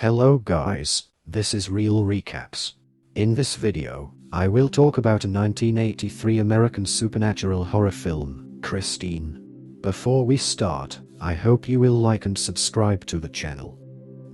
Hello guys, this is Real Recaps. In this video, I will talk about a 1983 American supernatural horror film, Christine. Before we start, I hope you will like and subscribe to the channel.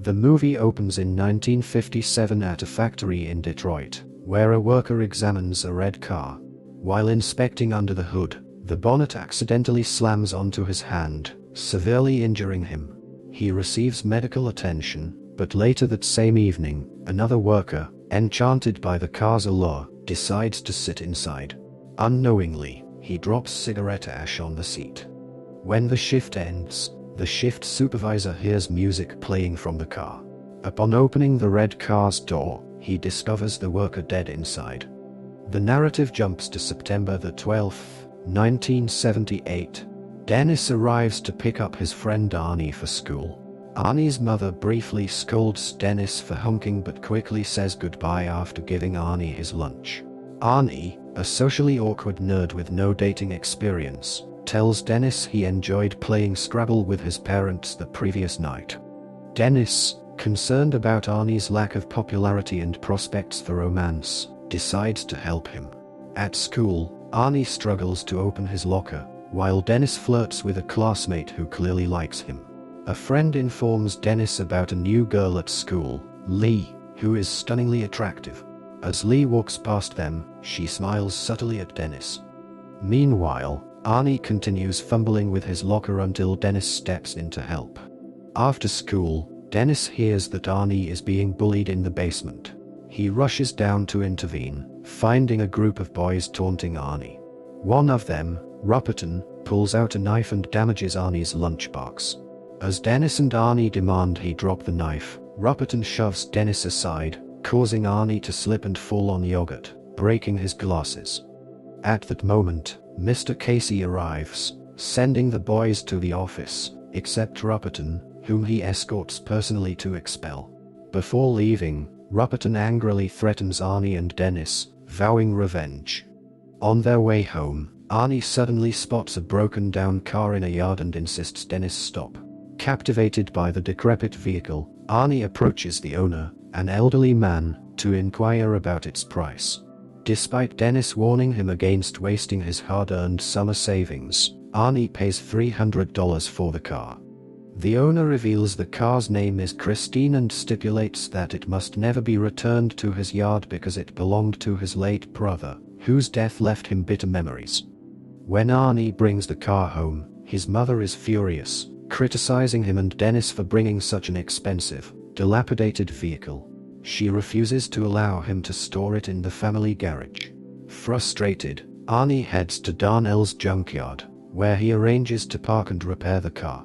The movie opens in 1957 at a factory in Detroit, where a worker examines a red car. While inspecting under the hood, the bonnet accidentally slams onto his hand, severely injuring him. He receives medical attention, but later that same evening, another worker, enchanted by the car's allure, decides to sit inside. Unknowingly, he drops cigarette ash on the seat. When the shift ends, the shift supervisor hears music playing from the car. Upon opening the red car's door, he discovers the worker dead inside. The narrative jumps to September the 12th, 1978. Dennis arrives to pick up his friend Arnie for school. Arnie's mother briefly scolds Dennis for honking but quickly says goodbye after giving Arnie his lunch. Arnie, a socially awkward nerd with no dating experience, tells Dennis he enjoyed playing Scrabble with his parents the previous night. Dennis, concerned about Arnie's lack of popularity and prospects for romance, decides to help him. At school, Arnie struggles to open his locker, while Dennis flirts with a classmate who clearly likes him. A friend informs Dennis about a new girl at school, Lee, who is stunningly attractive. As Lee walks past them, she smiles subtly at Dennis. Meanwhile, Arnie continues fumbling with his locker until Dennis steps in to help. After school, Dennis hears that Arnie is being bullied in the basement. He rushes down to intervene, finding a group of boys taunting Arnie. One of them, Rupperton, pulls out a knife and damages Arnie's lunchbox. As Dennis and Arnie demand he drop the knife, Rupperton shoves Dennis aside, causing Arnie to slip and fall on yogurt, breaking his glasses. At that moment, Mr. Casey arrives, sending the boys to the office, except Rupperton, whom he escorts personally to expel. Before leaving, Rupperton angrily threatens Arnie and Dennis, vowing revenge. On their way home, Arnie suddenly spots a broken-down car in a yard and insists Dennis stop. Captivated by the decrepit vehicle, Arnie approaches the owner, an elderly man, to inquire about its price. Despite Dennis warning him against wasting his hard-earned summer savings, Arnie pays $300 for the car. The owner reveals the car's name is Christine and stipulates that it must never be returned to his yard because it belonged to his late brother, whose death left him bitter memories. When Arnie brings the car home, his mother is furious, criticizing him and Dennis for bringing such an expensive, dilapidated vehicle. She refuses to allow him to store it in the family garage. Frustrated, Arnie heads to Darnell's junkyard, where he arranges to park and repair the car.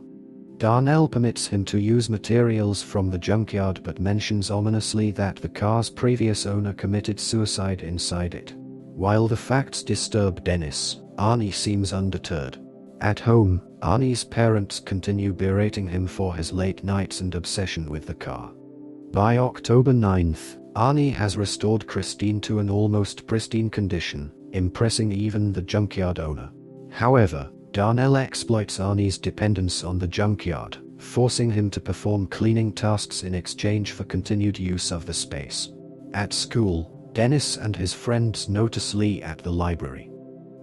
Darnell permits him to use materials from the junkyard but mentions ominously that the car's previous owner committed suicide inside it. While the facts disturb Dennis, Arnie seems undeterred. At home, Arnie's parents continue berating him for his late nights and obsession with the car. By October 9th, Arnie has restored Christine to an almost pristine condition, impressing even the junkyard owner. However, Darnell exploits Arnie's dependence on the junkyard, forcing him to perform cleaning tasks in exchange for continued use of the space. At school, Dennis and his friends notice Lee at the library.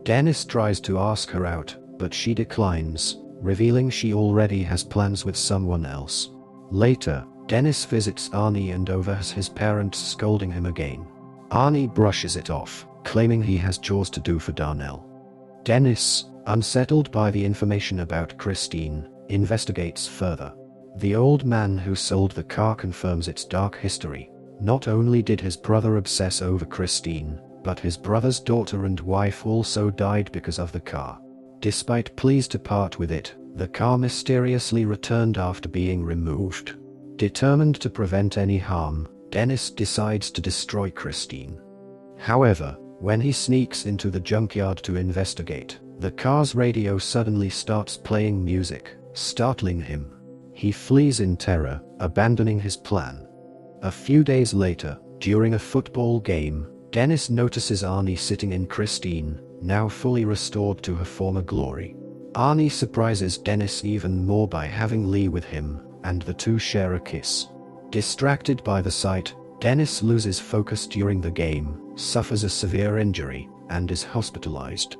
Dennis tries to ask her out, but she declines, revealing she already has plans with someone else. Later, Dennis visits Arnie and overhears his parents scolding him again. Arnie brushes it off, claiming he has chores to do for Darnell. Dennis, unsettled by the information about Christine, investigates further. The old man who sold the car confirms its dark history. Not only did his brother obsess over Christine, but his brother's daughter and wife also died because of the car. Despite pleas to part with it, the car mysteriously returned after being removed. Determined to prevent any harm, Dennis decides to destroy Christine. However, when he sneaks into the junkyard to investigate, the car's radio suddenly starts playing music, startling him. He flees in terror, abandoning his plan. A few days later, during a football game, Dennis notices Arnie sitting in Christine, now fully restored to her former glory. Arnie surprises Dennis even more by having Lee with him, and the two share a kiss. Distracted by the sight, Dennis loses focus during the game, suffers a severe injury, and is hospitalized.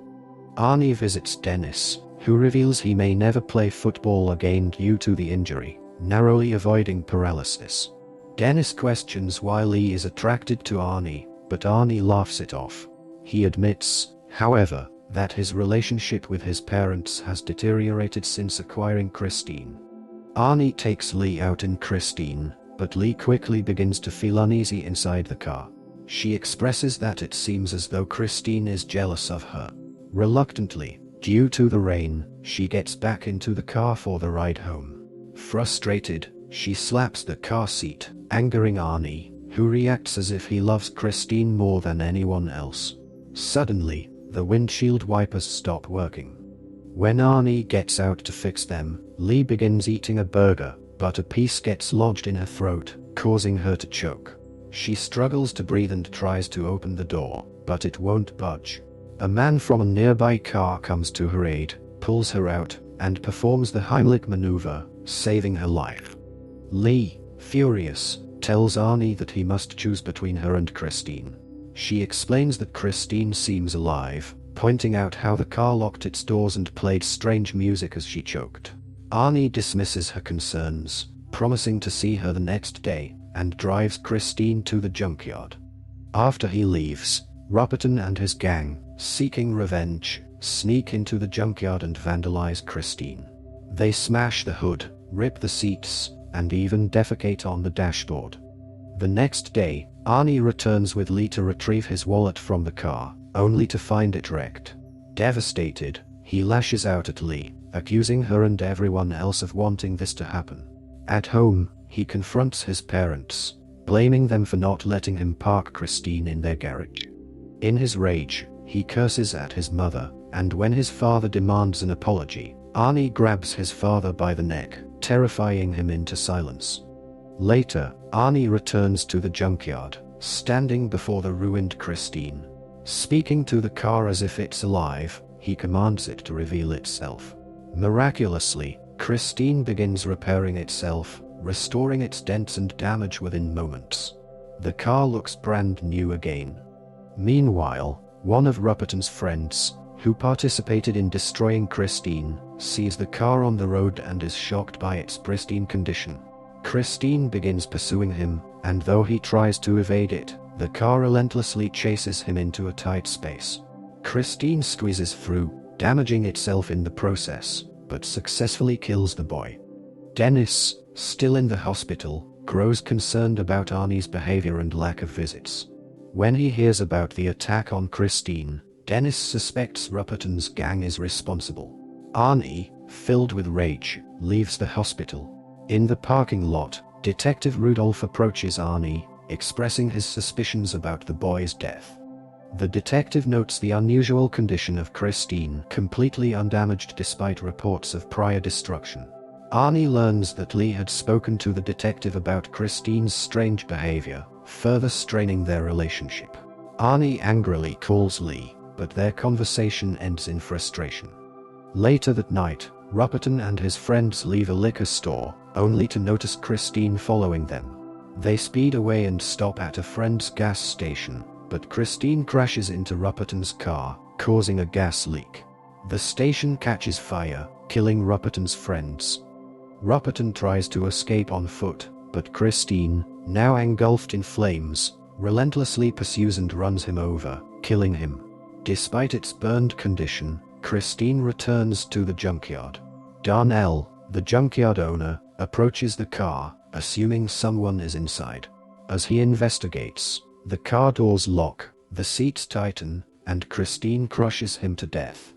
Arnie visits Dennis, who reveals he may never play football again due to the injury, narrowly avoiding paralysis. Dennis questions why Lee is attracted to Arnie, but Arnie laughs it off. He admits, however, that his relationship with his parents has deteriorated since acquiring Christine. Arnie takes Lee out in Christine, but Lee quickly begins to feel uneasy inside the car. She expresses that it seems as though Christine is jealous of her. Reluctantly, due to the rain, she gets back into the car for the ride home. Frustrated, she slaps the car seat, angering Arnie, who reacts as if he loves Christine more than anyone else. Suddenly, the windshield wipers stop working. When Arnie gets out to fix them, Lee begins eating a burger, but a piece gets lodged in her throat, causing her to choke. She struggles to breathe and tries to open the door, but it won't budge. A man from a nearby car comes to her aid, pulls her out, and performs the Heimlich maneuver, saving her life. Lee, furious, tells Arnie that he must choose between her and Christine. She explains that Christine seems alive, pointing out how the car locked its doors and played strange music as she choked. Arnie dismisses her concerns, promising to see her the next day, and drives Christine to the junkyard. After he leaves, Rupperton and his gang, seeking revenge, sneak into the junkyard and vandalize Christine. They smash the hood, rip the seats, and even defecate on the dashboard. The next day, Arnie returns with Lee to retrieve his wallet from the car, only to find it wrecked. Devastated, he lashes out at Lee, accusing her and everyone else of wanting this to happen. At home, he confronts his parents, blaming them for not letting him park Christine in their garage. In his rage, he curses at his mother, and when his father demands an apology, Arnie grabs his father by the neck, terrifying him into silence. Later, Arnie returns to the junkyard, standing before the ruined Christine. Speaking to the car as if it's alive, he commands it to reveal itself. Miraculously, Christine begins repairing itself, restoring its dents and damage within moments. The car looks brand new again. Meanwhile, one of Rupperton's friends, who participated in destroying Christine, sees the car on the road and is shocked by its pristine condition. Christine begins pursuing him, and though he tries to evade it, the car relentlessly chases him into a tight space. Christine squeezes through, damaging itself in the process, but successfully kills the boy. Dennis, still in the hospital, grows concerned about Arnie's behavior and lack of visits. When he hears about the attack on Christine, Dennis suspects Rupperton's gang is responsible. Arnie, filled with rage, leaves the hospital. In the parking lot, Detective Rudolph approaches Arnie, expressing his suspicions about the boy's death. The detective notes the unusual condition of Christine, completely undamaged despite reports of prior destruction. Arnie learns that Lee had spoken to the detective about Christine's strange behavior, further straining their relationship. Arnie angrily calls Lee, but their conversation ends in frustration. Later that night, Rupperton and his friends leave a liquor store, only to notice Christine following them. They speed away and stop at a friend's gas station, but Christine crashes into Rupperton's car, causing a gas leak. The station catches fire, killing Rupperton's friends. Rupperton tries to escape on foot, but Christine, now engulfed in flames, relentlessly pursues and runs him over, killing him. Despite its burned condition, Christine returns to the junkyard. Darnell, the junkyard owner, approaches the car, assuming someone is inside. As he investigates, the car doors lock, the seats tighten, and Christine crushes him to death.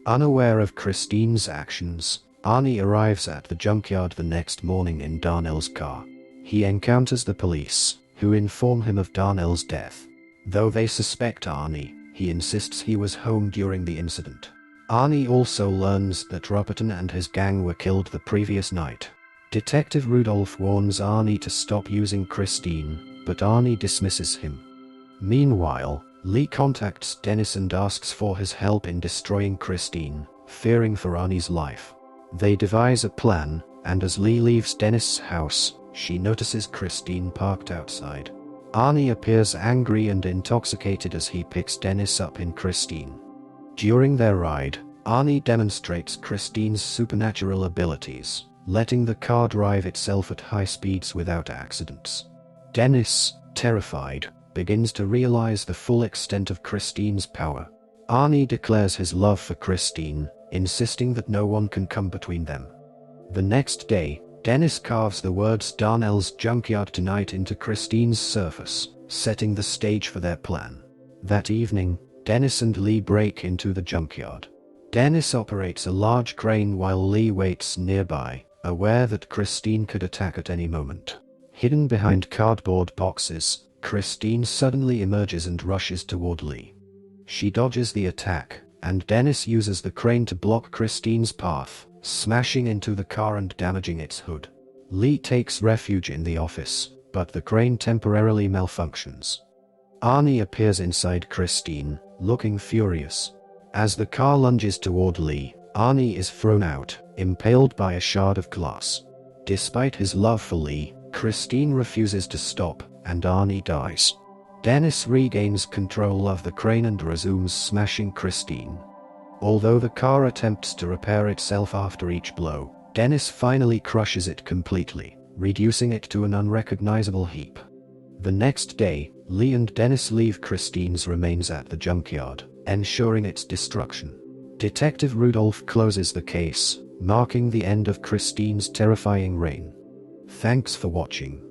Unaware of Christine's actions, Arnie arrives at the junkyard the next morning in Darnell's car. He encounters the police, who inform him of Darnell's death. Though they suspect Arnie, he insists he was home during the incident. Arnie also learns that Rupperton and his gang were killed the previous night. Detective Rudolph warns Arnie to stop using Christine, but Arnie dismisses him. Meanwhile, Lee contacts Dennis and asks for his help in destroying Christine, fearing for Arnie's life. They devise a plan, and as Lee leaves Dennis' house, She notices Christine parked outside. Arnie appears angry and intoxicated as he picks Dennis up in Christine. During their ride, Arnie demonstrates Christine's supernatural abilities, letting the car drive itself at high speeds without accidents. Dennis, terrified, begins to realize the full extent of Christine's power. Arnie declares his love for Christine, insisting that no one can come between them. The next day, Dennis carves the words "Darnell's Junkyard Tonight" into Christine's surface, setting the stage for their plan. That evening, Dennis and Lee break into the junkyard. Dennis operates a large crane while Lee waits nearby, aware that Christine could attack at any moment. Hidden behind cardboard boxes, Christine suddenly emerges and rushes toward Lee. She dodges the attack, and Dennis uses the crane to block Christine's path, smashing into the car and damaging its hood. Lee takes refuge in the office, but the crane temporarily malfunctions. Arnie appears inside Christine, looking furious. As the car lunges toward Lee, Arnie is thrown out, impaled by a shard of glass. Despite his love for Lee, Christine refuses to stop, and Arnie dies. Dennis regains control of the crane and resumes smashing Christine. Although the car attempts to repair itself after each blow, Dennis finally crushes it completely, reducing it to an unrecognizable heap. The next day, Lee and Dennis leave Christine's remains at the junkyard, ensuring its destruction. Detective Rudolph closes the case, marking the end of Christine's terrifying reign. Thanks for watching.